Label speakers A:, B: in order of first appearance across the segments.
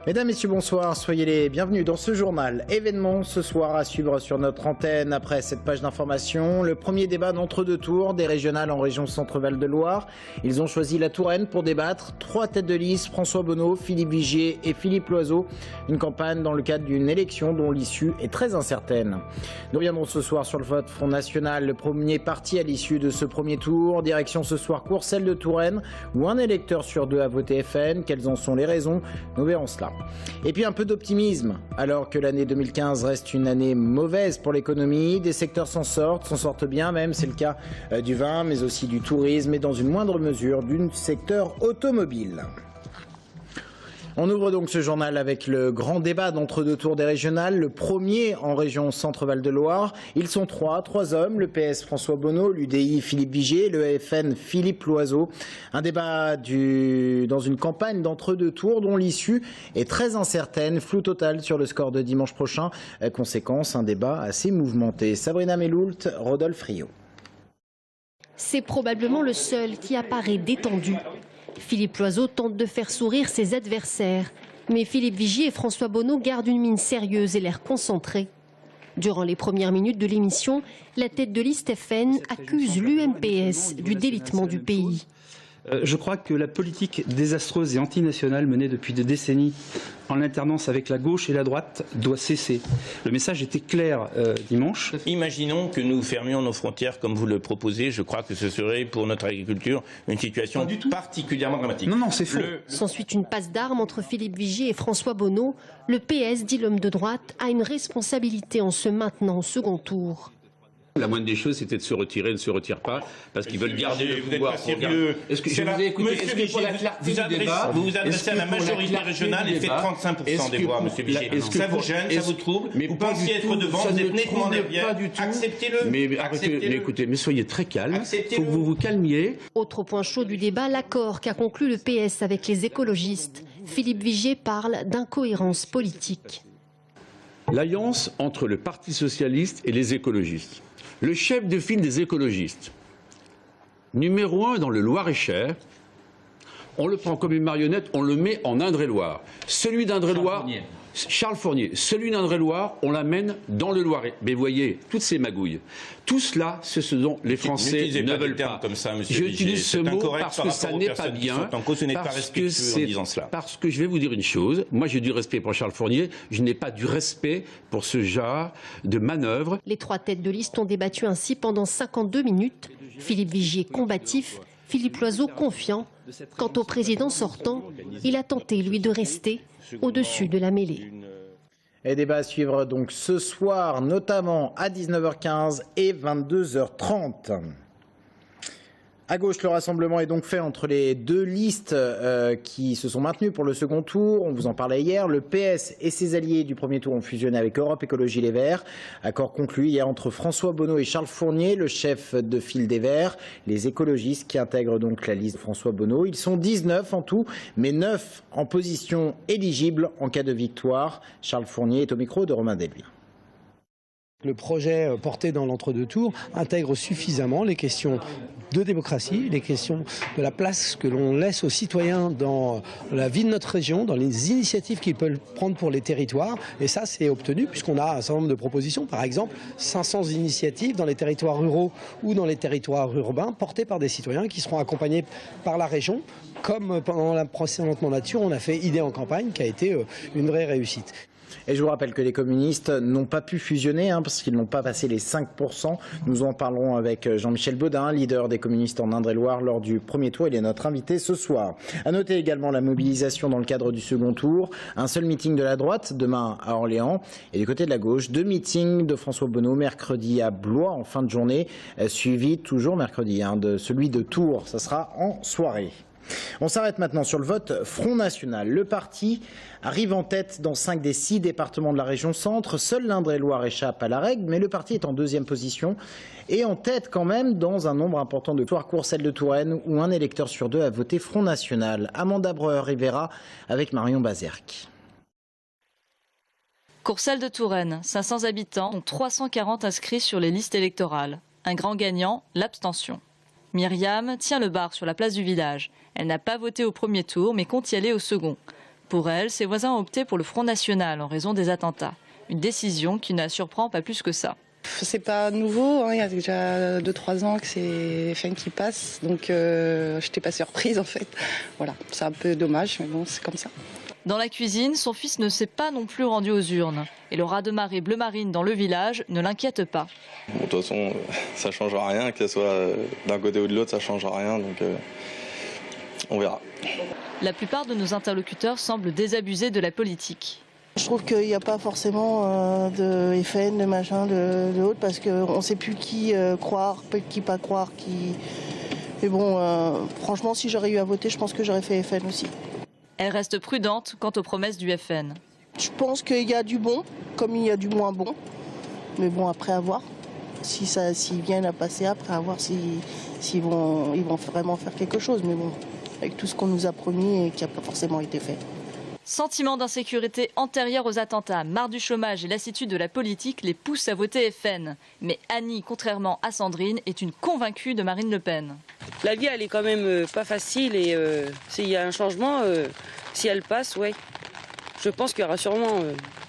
A: Mesdames, Messieurs, bonsoir, soyez les bienvenus dans ce journal. Événement ce soir à suivre sur notre antenne après cette page d'information. Le premier débat d'entre-deux tours des régionales en région Centre-Val de Loire. Ils ont choisi la Touraine pour débattre. 3 têtes de liste, François Bonneau, Philippe Vigier et Philippe Loiseau. Une campagne dans le cadre d'une élection dont l'issue est très incertaine. Nous reviendrons ce soir sur le vote Front National, le premier parti à l'issue de ce premier tour. Direction ce soir Courcelles de Touraine, où un électeur sur 2 a voté FN. Quelles en sont les raisons? Nous verrons cela. Et puis un peu d'optimisme, alors que l'année 2015 reste une année mauvaise pour l'économie, des secteurs s'en sortent bien même, c'est le cas du vin, mais aussi du tourisme et dans une moindre mesure du secteur automobile. On ouvre donc ce journal avec le grand débat d'entre-deux tours des régionales, le premier en région Centre-Val de Loire. Ils sont trois hommes, le PS François Bonneau, l'UDI Philippe Vigier, le FN Philippe Loiseau. Un débat dans une campagne d'entre-deux tours dont l'issue est très incertaine, flou total sur le score de dimanche prochain. Conséquence, un débat assez mouvementé. Sabrina Meloult, Rodolphe Rio.
B: C'est probablement le seul qui apparaît détendu. Philippe Loiseau tente de faire sourire ses adversaires, mais Philippe Vigier et François Bonneau gardent une mine sérieuse et l'air concentré. Durant les premières minutes de l'émission, la tête de liste FN accuse l'UMPS du délitement du pays.
C: Je crois que la politique désastreuse et antinationale menée depuis des décennies en alternance avec la gauche et la droite doit cesser. Le message était clair dimanche.
D: Imaginons que nous fermions nos frontières comme vous le proposez. Je crois que ce serait pour notre agriculture une situation particulièrement dramatique.
C: Non, c'est faux.
B: S'ensuit une passe d'armes entre Philippe Vigier et François Bonneau. Le PS, dit l'homme de droite, a une responsabilité en se maintenant au second tour.
E: La moindre des choses, c'était de se retirer, ne se retire pas, parce qu'ils veulent garder le pouvoir.
D: Est-ce que je vous ai écouté? Vous vous adressez à la majorité régionale et fait 35% des voix, monsieur Vigier. Ça vous gêne, ça vous trouble? Vous pensiez être devant, vous êtes nettement derrière. Acceptez-le.
E: Mais écoutez, mais soyez très calme. Il faut que vous vous calmiez.
B: Autre point chaud du débat, l'accord qu'a conclu le PS avec les écologistes. Philippe Vigier parle d'incohérence politique.
E: L'alliance entre le Parti socialiste et les écologistes. Le chef de file des écologistes, numéro 1 dans le Loir-et-Cher, on le prend comme une marionnette, on le met en Indre-et-Loire. Celui d'Indre-et-Loire, Charles Fournier, celui d'Indre-et-Loire, on l'amène dans le Loiret. Mais voyez, toutes ces magouilles, tout cela, ce sont les Français ne veulent pas.
D: Comme ça, monsieur
E: J'utilise ce mot parce que ça n'est pas bien, parce que je vais vous dire une chose, moi j'ai du respect pour Charles Fournier, je n'ai pas du respect pour ce genre de manœuvre.
B: Les 3 têtes de liste ont débattu ainsi pendant 52 minutes. Philippe Vigier combatif, Philippe Loiseau confiant. Quant au président sortant, il a tenté, lui, de rester au-dessus de la mêlée.
A: Et débat à suivre donc ce soir, notamment à 19h15 et 22h30. À gauche, le rassemblement est donc fait entre les 2 listes qui se sont maintenues pour le second tour. On vous en parlait hier. Le PS et ses alliés du premier tour ont fusionné avec Europe Écologie Les Verts. Accord conclu hier entre François Bonneau et Charles Fournier, le chef de file des Verts. Les écologistes qui intègrent donc la liste de François Bonneau. Ils sont 19 en tout, mais 9 en position éligible en cas de victoire. Charles Fournier est au micro de Romain Delville.
F: Le projet porté dans l'entre-deux tours intègre suffisamment les questions de démocratie, les questions de la place que l'on laisse aux citoyens dans la vie de notre région, dans les initiatives qu'ils peuvent prendre pour les territoires. Et ça, c'est obtenu puisqu'on a un certain nombre de propositions. Par exemple, 500 initiatives dans les territoires ruraux ou dans les territoires urbains portées par des citoyens qui seront accompagnés par la région. Comme pendant la précédente mandature, on a fait Idées en campagne qui a été une vraie réussite.
A: Et je vous rappelle que les communistes n'ont pas pu fusionner parce qu'ils n'ont pas passé les 5%. Nous en parlerons avec Jean-Michel Baudin, leader des communistes en Indre-et-Loire lors du premier tour. Il est notre invité ce soir. À noter également la mobilisation dans le cadre du second tour. Un seul meeting de la droite demain à Orléans. Et du côté de la gauche, 2 meetings de François Bonneau mercredi à Blois en fin de journée, suivi toujours mercredi de celui de Tours. Ça sera en soirée. On s'arrête maintenant sur le vote Front National. Le parti arrive en tête dans 5 des 6 départements de la région centre. Seul l'Indre-et-Loire échappe à la règle, mais le parti est en 2e position et en tête quand même dans un nombre important de victoires. Courcelles de Touraine où un électeur sur 2 a voté Front National. Amanda Breuer-Rivera avec Marion Bazerque.
G: Courcelles de Touraine, 500 habitants, dont 340 inscrits sur les listes électorales. Un grand gagnant, l'abstention. Myriam tient le bar sur la place du village. Elle n'a pas voté au premier tour, mais compte y aller au second. Pour elle, ses voisins ont opté pour le Front National en raison des attentats. Une décision qui ne la surprend pas plus que ça.
H: C'est pas nouveau, hein. Il y a déjà 2-3 ans que c'est FN qui passe, donc je n'étais pas surprise en fait. Voilà, c'est un peu dommage, mais bon, c'est comme ça.
G: Dans la cuisine, son fils ne s'est pas non plus rendu aux urnes. Et le raz-de-marée bleu marine dans le village ne l'inquiète pas.
I: Bon, de toute façon, ça ne change rien, que ce soit d'un côté ou de l'autre, ça ne change rien, donc on verra.
G: La plupart de nos interlocuteurs semblent désabusés de la politique.
J: Je trouve qu'il n'y a pas forcément de FN, de machin, de autre, parce qu'on ne sait plus qui croire, qui pas croire, qui... Mais bon, franchement, si j'aurais eu à voter, je pense que j'aurais fait FN aussi.
G: Elle reste prudente quant aux promesses du FN.
J: Je pense qu'il y a du bon, comme il y a du moins bon. Mais bon, après à voir. S'ils viennent à passer, après à voir s'ils vont vraiment faire quelque chose. Mais bon, avec tout ce qu'on nous a promis et qui n'a pas forcément été fait.
G: Sentiment d'insécurité antérieur aux attentats, marre du chômage et lassitude de la politique les poussent à voter FN. Mais Annie, contrairement à Sandrine, est une convaincue de Marine Le Pen.
K: La vie, elle est quand même pas facile et s'il y a un changement, si elle passe, ouais, je pense qu'il y aura sûrement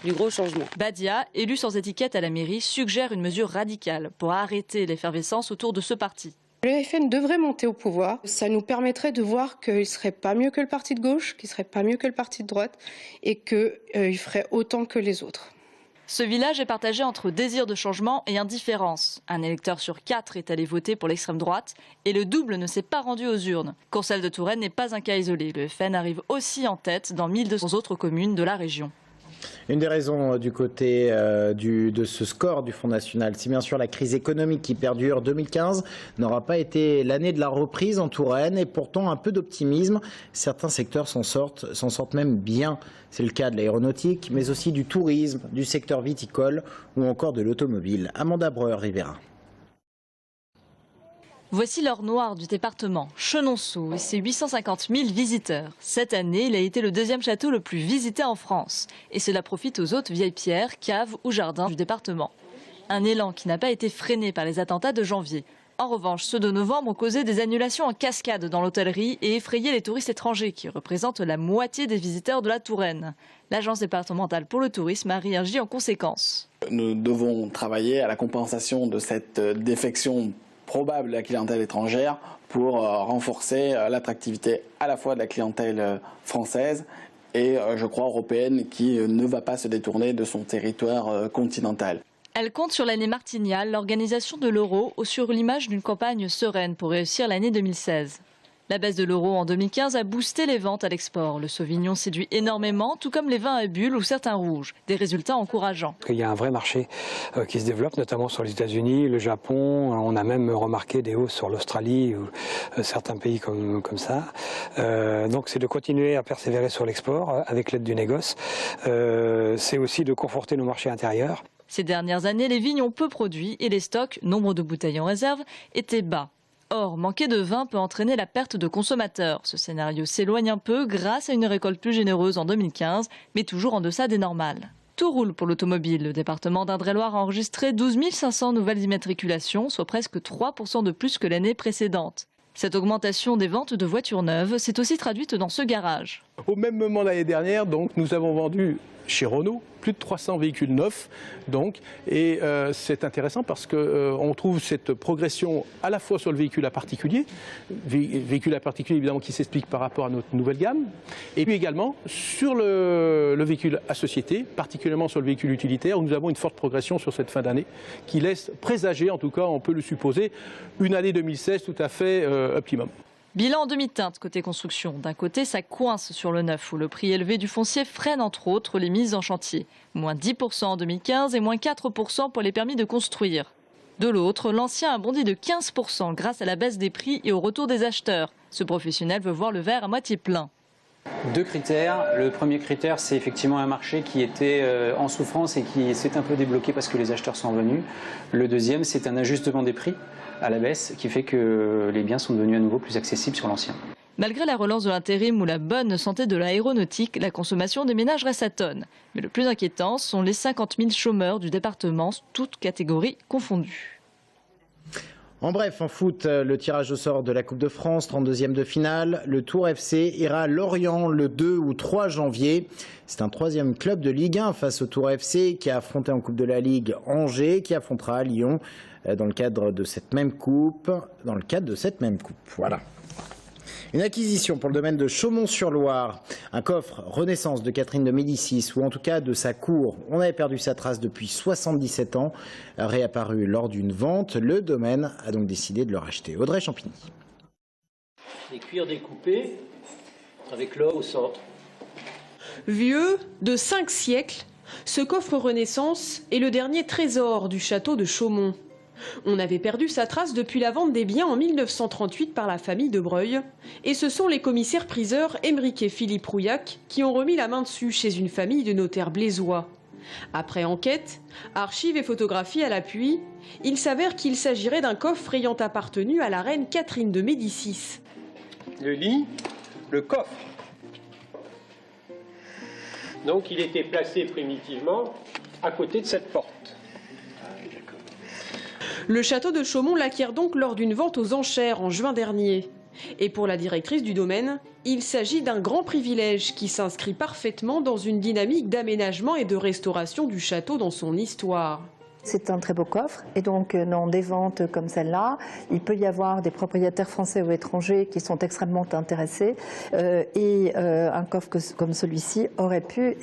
K: du gros changement.
G: Badia, élu sans étiquette à la mairie, suggère une mesure radicale pour arrêter l'effervescence autour de ce parti.
L: Le FN devrait monter au pouvoir. Ça nous permettrait de voir qu'il ne serait pas mieux que le parti de gauche, qu'il ne serait pas mieux que le parti de droite et qu'il ferait autant que les autres.
G: Ce village est partagé entre désir de changement et indifférence. Un électeur sur 4 est allé voter pour l'extrême droite et le double ne s'est pas rendu aux urnes. Courcelles de Touraine n'est pas un cas isolé. Le FN arrive aussi en tête dans 1200 autres communes de la région.
A: Une des raisons du côté de ce score du Front National, c'est bien sûr la crise économique qui perdure. 2015 n'aura pas été l'année de la reprise en Touraine et pourtant un peu d'optimisme. Certains secteurs s'en sortent même bien. C'est le cas de l'aéronautique, mais aussi du tourisme, du secteur viticole ou encore de l'automobile. Amanda Breuer-Rivera.
G: Voici l'or noir du département, Chenonceau et ses 850 000 visiteurs. Cette année, il a été le deuxième château le plus visité en France. Et cela profite aux autres vieilles pierres, caves ou jardins du département. Un élan qui n'a pas été freiné par les attentats de janvier. En revanche, ceux de novembre ont causé des annulations en cascade dans l'hôtellerie et effrayé les touristes étrangers qui représentent la moitié des visiteurs de la Touraine. L'agence départementale pour le tourisme a réagi en conséquence.
M: Nous devons travailler à la compensation de cette défection probable de la clientèle étrangère pour renforcer l'attractivité à la fois de la clientèle française et, je crois, européenne qui ne va pas se détourner de son territoire continental.
G: Elle compte sur l'année martignale, l'organisation de l'euro, sur l'image d'une campagne sereine pour réussir l'année 2016. La baisse de l'euro en 2015 a boosté les ventes à l'export. Le Sauvignon séduit énormément, tout comme les vins à bulles ou certains rouges. Des résultats encourageants.
F: Il y a un vrai marché qui se développe, notamment sur les États-Unis, le Japon. On a même remarqué des hausses sur l'Australie ou certains pays comme ça. Donc c'est de continuer à persévérer sur l'export avec l'aide du négoce. C'est aussi de conforter nos marchés intérieurs.
G: Ces dernières années, les vignes ont peu produit et les stocks, nombre de bouteilles en réserve, étaient bas. Or, manquer de vin peut entraîner la perte de consommateurs. Ce scénario s'éloigne un peu grâce à une récolte plus généreuse en 2015, mais toujours en deçà des normales. Tout roule pour l'automobile. Le département d'Indre-et-Loire a enregistré 12 500 nouvelles immatriculations, soit presque 3% de plus que l'année précédente. Cette augmentation des ventes de voitures neuves s'est aussi traduite dans ce garage.
N: Au même moment l'année dernière, donc, nous avons vendu chez Renault plus de 300 véhicules neufs. Et c'est intéressant parce qu'on trouve cette progression à la fois sur le véhicule à particulier, véhicule à particulier évidemment qui s'explique par rapport à notre nouvelle gamme, et puis également sur le véhicule à société, particulièrement sur le véhicule utilitaire, où nous avons une forte progression sur cette fin d'année qui laisse présager, en tout cas on peut le supposer, une année 2016 tout à fait optimum.
G: Bilan en demi-teinte côté construction. D'un côté, ça coince sur le neuf, où le prix élevé du foncier freine entre autres les mises en chantier. Moins 10% en 2015 et moins 4% pour les permis de construire. De l'autre, l'ancien a bondi de 15% grâce à la baisse des prix et au retour des acheteurs. Ce professionnel veut voir le verre à moitié plein.
O: Deux critères. Le premier critère, c'est effectivement un marché qui était en souffrance et qui s'est un peu débloqué parce que les acheteurs sont venus. Le deuxième, c'est un ajustement des prix à la baisse qui fait que les biens sont devenus à nouveau plus accessibles sur l'ancien.
G: Malgré la relance de l'intérim ou la bonne santé de l'aéronautique, la consommation des ménages reste à tonnes. Mais le plus inquiétant sont les 50 000 chômeurs du département, toutes catégories confondues.
A: En bref, en foot, le tirage au sort de la Coupe de France, 32e de finale. Le Tour FC ira à Lorient le 2 ou 3 janvier. C'est un 3e club de Ligue 1 face au Tour FC qui a affronté en Coupe de la Ligue Angers, qui affrontera Lyon dans le cadre de cette même coupe. Voilà. Une acquisition pour le domaine de Chaumont-sur-Loire, un coffre Renaissance de Catherine de Médicis, ou en tout cas de sa cour. On avait perdu sa trace depuis 77 ans, réapparu lors d'une vente. Le domaine a donc décidé de le racheter. Audrey Champigny.
P: Des cuirs découpés avec l'or au centre.
Q: Vieux de 5 siècles, ce coffre Renaissance est le dernier trésor du château de Chaumont. On avait perdu sa trace depuis la vente des biens en 1938 par la famille de Breuil. Et ce sont les commissaires-priseurs Émeric et Philippe Rouillac qui ont remis la main dessus chez une famille de notaires blésois. Après enquête, archives et photographies à l'appui, il s'avère qu'il s'agirait d'un coffre ayant appartenu à la reine Catherine de Médicis.
P: Le lit, le coffre. Donc il était placé primitivement à côté de cette porte.
Q: Le château de Chaumont l'acquiert donc lors d'une vente aux enchères en juin dernier. Et pour la directrice du domaine, il s'agit d'un grand privilège qui s'inscrit parfaitement dans une dynamique d'aménagement et de restauration du château dans son histoire.
R: C'est un très beau coffre et donc dans des ventes comme celle-là, il peut y avoir des propriétaires français ou étrangers qui sont extrêmement intéressés et un coffre comme celui-ci aurait pu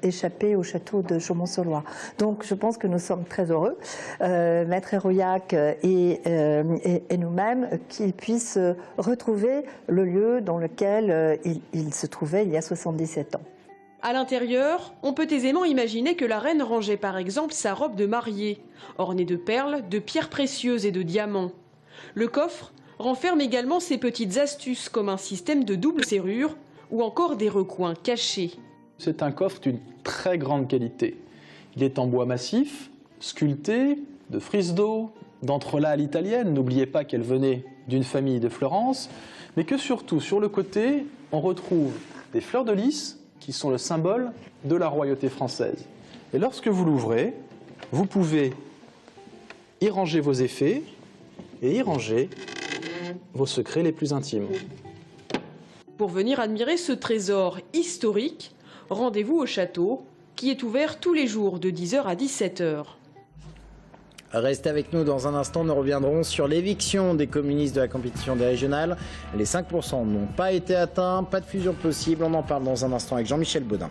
R: échapper au château de Chaumont-sur-Loire. Donc je pense que nous sommes très heureux, Maître Rouillac et nous-mêmes, qu'ils puissent retrouver le lieu dans lequel il se trouvait il y a 77 ans.
Q: À l'intérieur, on peut aisément imaginer que la reine rangeait par exemple sa robe de mariée, ornée de perles, de pierres précieuses et de diamants. Le coffre renferme également ses petites astuces comme un système de double serrure ou encore des recoins cachés.
S: C'est un coffre d'une très grande qualité. Il est en bois massif, sculpté, de frise d'eau, d'entrelacs à l'italienne. N'oubliez pas qu'elle venait d'une famille de Florence, mais que surtout sur le côté, on retrouve des fleurs de lys qui sont le symbole de la royauté française. Et lorsque vous l'ouvrez, vous pouvez y ranger vos effets et y ranger vos secrets les plus intimes.
Q: Pour venir admirer ce trésor historique, rendez-vous au château, qui est ouvert tous les jours de 10h à 17h.
A: Restez avec nous dans un instant, nous reviendrons sur l'éviction des communistes de la compétition des régionales. Les 5% n'ont pas été atteints, pas de fusion possible, on en parle dans un instant avec Jean-Michel Baudin.